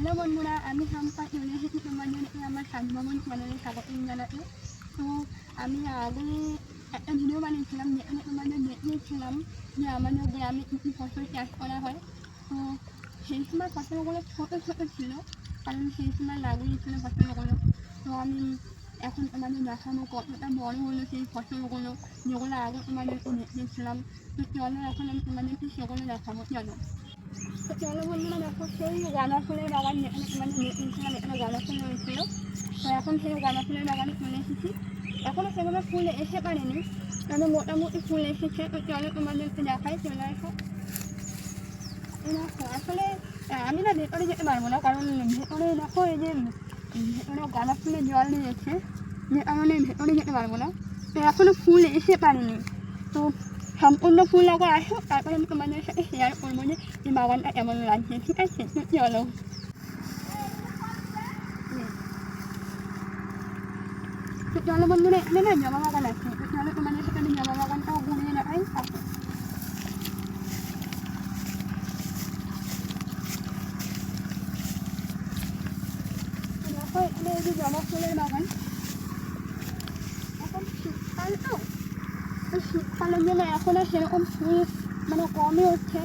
Hello বন্ধুরা, আমি হাম্পা চলে এসেছি তোমাদের আমার সাজভবন চ্যানেলে স্বাগতম জানাতে। তো আমি আগে একটা ভিডিও বানিয়েছিলাম যেখানে তোমাদের দেখিয়েছিলাম যে আমাদের গ্রামে কী কী ফসল চাষ করা হয়। তো সেই সময় ফসলগুলো ছোটো ছোটো ছিল, কারণ সেই সময় লাগিয়েছিল ফসলগুলো। তো আমি এখন তোমাদের দেখাবো কতটা বড় হলো সেই ফসলগুলো, যেগুলো আগে তোমাদেরকে দেখিয়েছিলাম। তো চলো এখন আমি তোমাদেরকে সেগুলো দেখাবো, চলো। তো চলো বন্ধুরা, দেখো সেই গাঁদা ফুলের বাগান যেখানে তোমাদের দেখিয়েছিলাম, এখানে গাঁদা ফুল হয়েছিল। তো এখন সেই গাঁদা ফুলের বাগানে চলে এসেছি। এখনও সেভাবে ফুল এসে পারেনি, তবে মোটামুটি ফুল এসেছে। তো চলো তোমাদেরকে দেখাই, চলে আসো। দেখো আসলে আমি না ভেতরে যেতে পারবো না, কারণ ভেতরে দেখো এই যে ভেতরে গাঁদা ফুলের জল দিয়েছে, যে কারণে ভেতরে যেতে পারবো না। তো এখনও ফুল এসে পারেনি। তো সম্পূর্ণ ফুল আগে আসো, তারপরে আমি তোমাদের সাথে শেয়ার করবো যে এই বাগানটা কেমন লাগছে, ঠিক আছে? তো চলো। তো চলো বন্ধুরা, এখানে না জবা বাগান আছে। তো চলো তোমাদের সাথে আমি জবা বাগানটাও ঘুরিয়ে দেখাই। আসো। দেখো এখানে এই যে জবা ফুলের বাগান। এখন শীতকাল তো, তো শীতকালের জন্য এখন আর সেরকম ফুল মানে কমই হচ্ছে।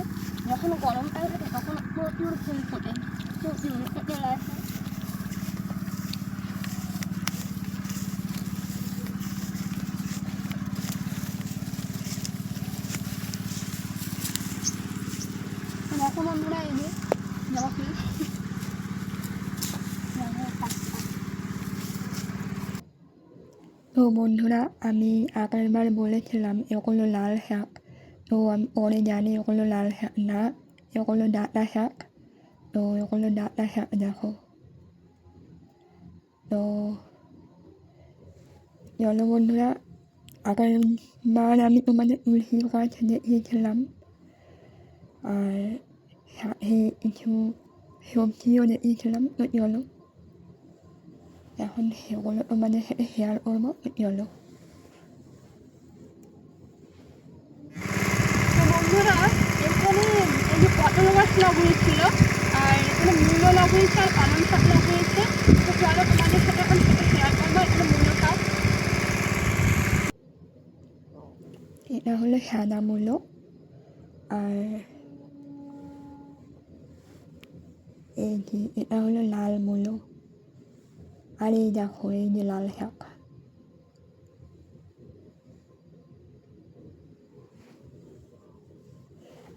যখন গরমকাল থাকে তখন প্রচুর ফুল ফোটে, প্রচুর ফোটে আসে। দেখো বন্ধুরা, এই যে জবা ফুল। তো বন্ধুরা, আমি আগেরবার বলেছিলাম এগুলো লাল শাক। তো আমি পরে জানি এগুলো লাল শাক না, এগুলো ডাঁটা শাক। তো এগুলো ডাঁটা শাক দেখো। তো চলো বন্ধুরা, আগেরবার আমি তোমাদের তুলসী গাছ দেখিয়েছিলাম, আর সাথে কিছু সবজিও দেখিয়েছিলাম। তো চলো এখন সেগুলো তোমাদের সাথে শেয়ার করবো। তো চলো। তো বন্ধুরা, এখানে এই যে পটল গাছ লাগিয়েছিল, আর এখানে মূলো লাগিয়েছে, আর পালং শাক লাগিয়েছে। তো চলো তোমাদের সাথে এখন সেটা শেয়ার করবো। এখানে মূলো শাক, এটা হলো সাদা মূলো, আর এই যে এটা হলো লাল মূলো, আর এই দেখো এই যে লাল শাক।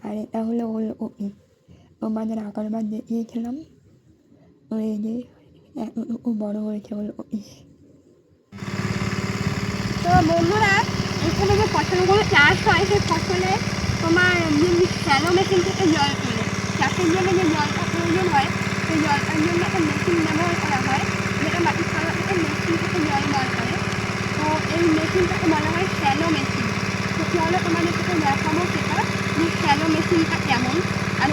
আর এটা হলো ওলকপি, তোমাদের আগেরবার দেখিয়েছিলাম। তো এই যে এতটুকু বড় হয়েছে ওলকপি। তো বন্ধুরা, এখানে যে ফসলগুলো চাষ হয় সেই ফসলে তোমার শ্যালো মেশিন থেকে জল তোলে। চাষের জন্য যে জলটা প্রয়োজন হয় সেই জলটার জন্য একটা মেশিন ব্যবহার করা হয়, যেটা মাটির তলা থেকে মেশিন থেকে জল বার করে। তো এই মেশিনটাকে বলা হয় শ্যালো মেশিন। তো চলো তোমাদের সাথে দেখাবো সেটা, যে শ্যালো মেশিনটা কেমন, আর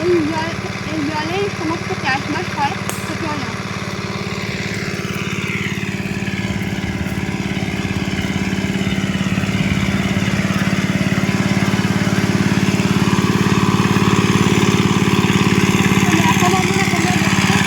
এই জলেই সমস্ত চাষবাস হয়। তো চলো। দেখো বন্ধুরা,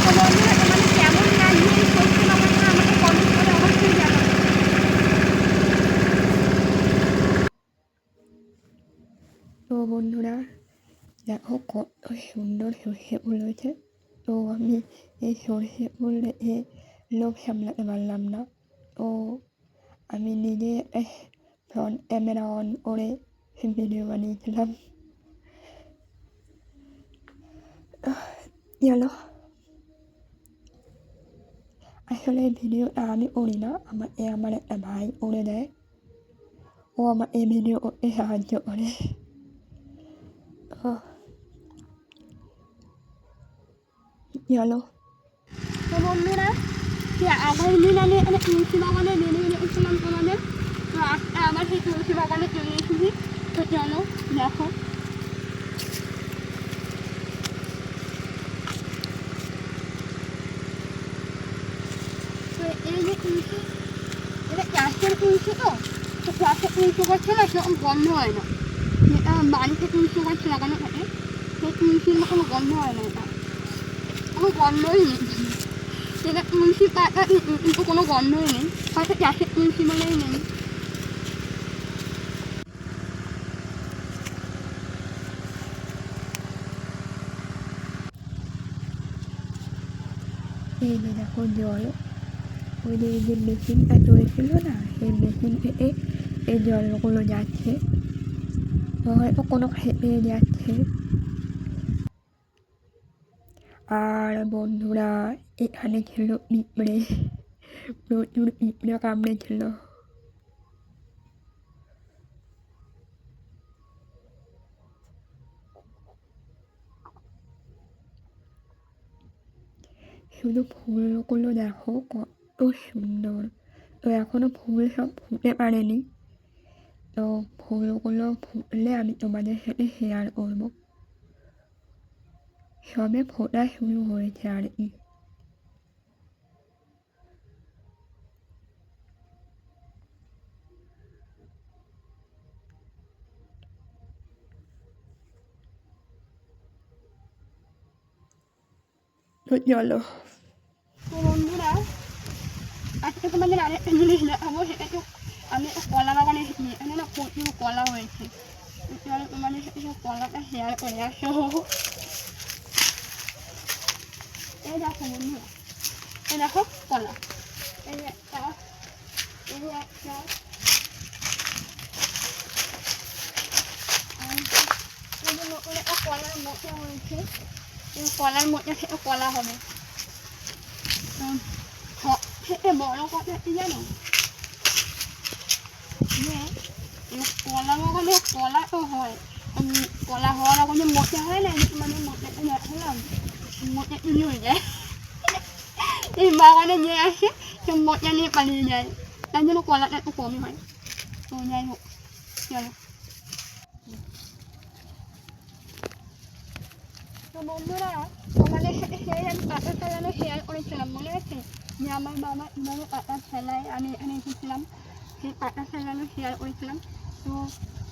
তোমরা তোমাদের কেমন লাগছে এই সবজি বাগানটা আমাকে কমেন্ট করে অবশ্যই জানাবে। তো বন্ধুরা, দেখো কত সুন্দর সর্ষে ফুল হয়েছে। তো আমি এই সর্ষে ফুল দেখে লোভ সামলাতে পারলাম না। তো আমি নিজে ফ্রন্ট ক্যামেরা অন করে ভিডিও বানিয়েছিলাম। চলো, আসলে ভিডিওটা আমি করি না, আমার একটা ভাই করে দেয়। ও আমার এই ভিডিও করতে সাহায্য করে। তো চলো। তো বন্ধুরা, আগের দিন আমি এখানে তুলসী বাগানে বেরিয়ে গেছিলাম তোমাদের, তো আজকে আবার সেই তুলসী বাগানে চলে এসেছি। তো চলো দেখো। তো এই যে তুলসী, এটা চাষের তুলসী, তো চাষের তুলসী গাছে না সেরকম গন্ধ হয় না। যেটা বাড়িতে তুলসী গাছ লাগানো থাকে সেই তুলসীর মতন গন্ধ হয় না, এটা কোনো গন্ধই নেই। যেটা তুলসী পাতা কিন্তু কোনো গন্ধই নেই, হয়তো চাষের তুলসী বলেই নেই। এই যে দেখো জল, ওই যে মেশিনটা চলছিল না, সেই মেশিন থেকে এই জলগুলো যাচ্ছে। তো হয়তো কোনো খেতে যাচ্ছে। আর বন্ধুরা, এখানে ছিল পিঁপড়ে, প্রচুর পিঁপড়ে কামড়েছিল। শুধু ফুলগুলো দেখো কত সুন্দর। তো এখনো ফুল সব ফুটে পারেনি, তো ফুলগুলো ফুটলে আমি তোমাদের সাথে শেয়ার করবো। সবে ফোটা শুরু হয়েছে আর কি। তো চলো। তো বন্ধুরা, আজকে তোমাদের আরেকটা জিনিস দেখাবো, সেটা তো আমি একটা কলা বাগানে এসেছি, এখানে না প্রচুর কলা হয়েছে। তাহলে তোমাদের সাথে সব কলাটা শেয়ার করে আসো। এই দেখো বন্ধুরা, এই দেখো কলা, এই একটা, এই একটা, এই যে নতুন একটা কলার মোচা হয়েছে, এই কলার মোচা থেকে কলা হবে। সব থেকে বড় কথা কি জানো, যে এই কলা বাগানে কলা তো হয়, কলা হওয়ার আগে যে মোচা হয় না, মানে মোচাটা দেখালাম, মোচা চুরি হয়ে যায়। এই বাগানে যে আসে সে মোচা নিয়ে পালিয়ে যায়, তার জন্য কলাটা একটু কমই হয়। তো যাই হোক, চলো। তো বন্ধুরা, তোমাদের সাথে সেই আমি পাতা ফেলানো শেয়ার করেছিলাম, মনে আছে? যে আমার বাবা কীভাবে পাতা ফেলায়, আমি এখানে এসেছিলাম, সেই পাতা ফেলানো শেয়ার করেছিলাম। তো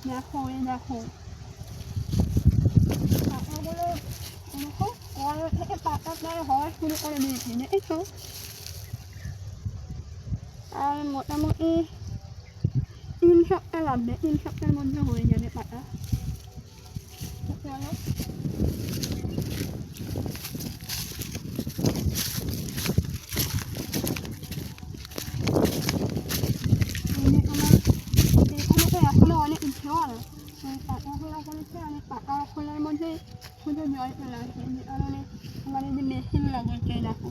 দেখো, এই দেখো পাতাগুলো, দেখো কল থেকে পাতা প্রায় হওয়া শুরু করে দিয়েছে, দেখেছো? আর মোটামুটি 3 সপ্তাহ লাগবে, 3 সপ্তাহের মধ্যে হয়ে যাবে পাতা। চলো। আমার এখানে তো এখনো অনেক জল, সেই পাতা খোলা করেছে, আমি পাতা খোলার মধ্যে শুধু জল চলে আসে, যে কারণে আমার এই যে মেশিন লাগিয়েছে, দেখো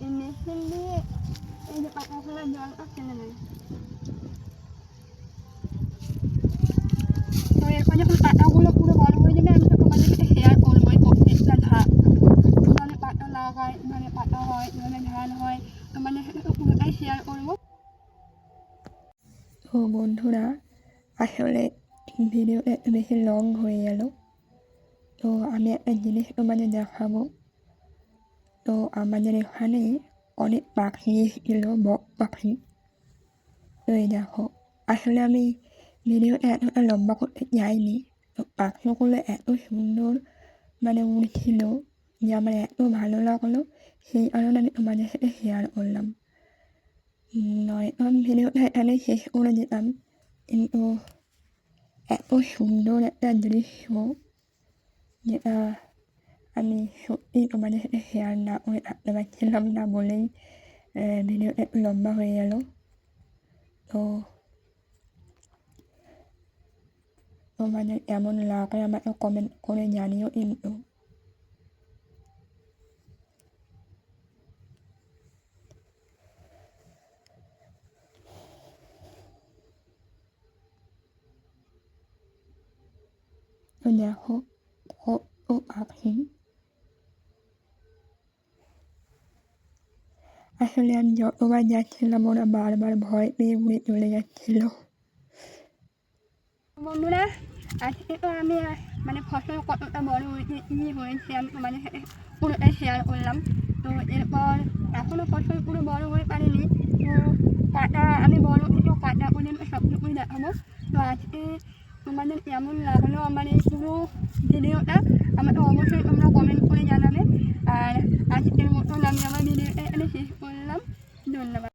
এই মেশিন দিয়ে এই যে পাতা খোলার জলটা ফেলে দেয়। তো এরপর যখন পাতাগুলো পুরো বড় হয়ে যাবে, আমি তো তোমাদের সাথে শেয়ার করবো এই প্রত্যেকটা ধাপ, কীভাবে পাতা লাগায়, কীভাবে পাতা হয়, কীভাবে ধান হয়, তোমাদের সাথে তো পুরোটাই শেয়ার করবো। তো বন্ধুরা, আসলে ভিডিওটা একটু বেশি লং হয়ে গেল। তো আমি একটা জিনিস তোমাদের দেখাবো। তো আমাদের এখানে অনেক পাখি এসেছিলো, বক পাখি। তো এই দেখো, আসলে আমি ভিডিওটা এতটা লম্বা করতে চাইনি। তো পাখিগুলো এত সুন্দর উড়ছিল যে আমার এত ভালো লাগলো, সেই কারণে আমি তোমাদের সাথে শেয়ার করলাম। নয়তো আমি ভিডিওটা এখানে শেষ করে দিতাম, কিন্তু এত সুন্দর একটা দৃশ্য যেটা আমি সত্যিই তোমাদের সাথে শেয়ার না করে থাকতে পারছিলাম না বলেই ভিডিওটা একটু লম্বা হয়ে গেল। তো তোমাদের কেমন লাগে আমাকে কমেন্ট করে জানিও কিন্তু। তো দেখো কত পাখি। আসলে আমি যতবার যাচ্ছিলাম ওরা বারবার ভয় পেয়ে উড়ে চলে যাচ্ছিলো। বন্ধুরা, আজকে তো আমি মানে ফসল কতটা বড় হয়েছে কী হয়েছে আমি তোমাদের সাথে পুরোটাই শেয়ার করলাম। তো এরপর এখনও ফসল পুরো বড় হয়ে পারেনি, তো কাটা আমি বড় থেকে কাটা পর্যন্ত সবটুকুই দেখাবো। তো আজকে তোমাদের কেমন লাগলো আমার এই পুরো ভিডিওটা আমাকে অবশ্যই তোমরা কমেন্ট করে জানাবে। আর আজকের মতন আমি আমার ভিডিওটা এখানে শেষ করলাম। ধন্যবাদ।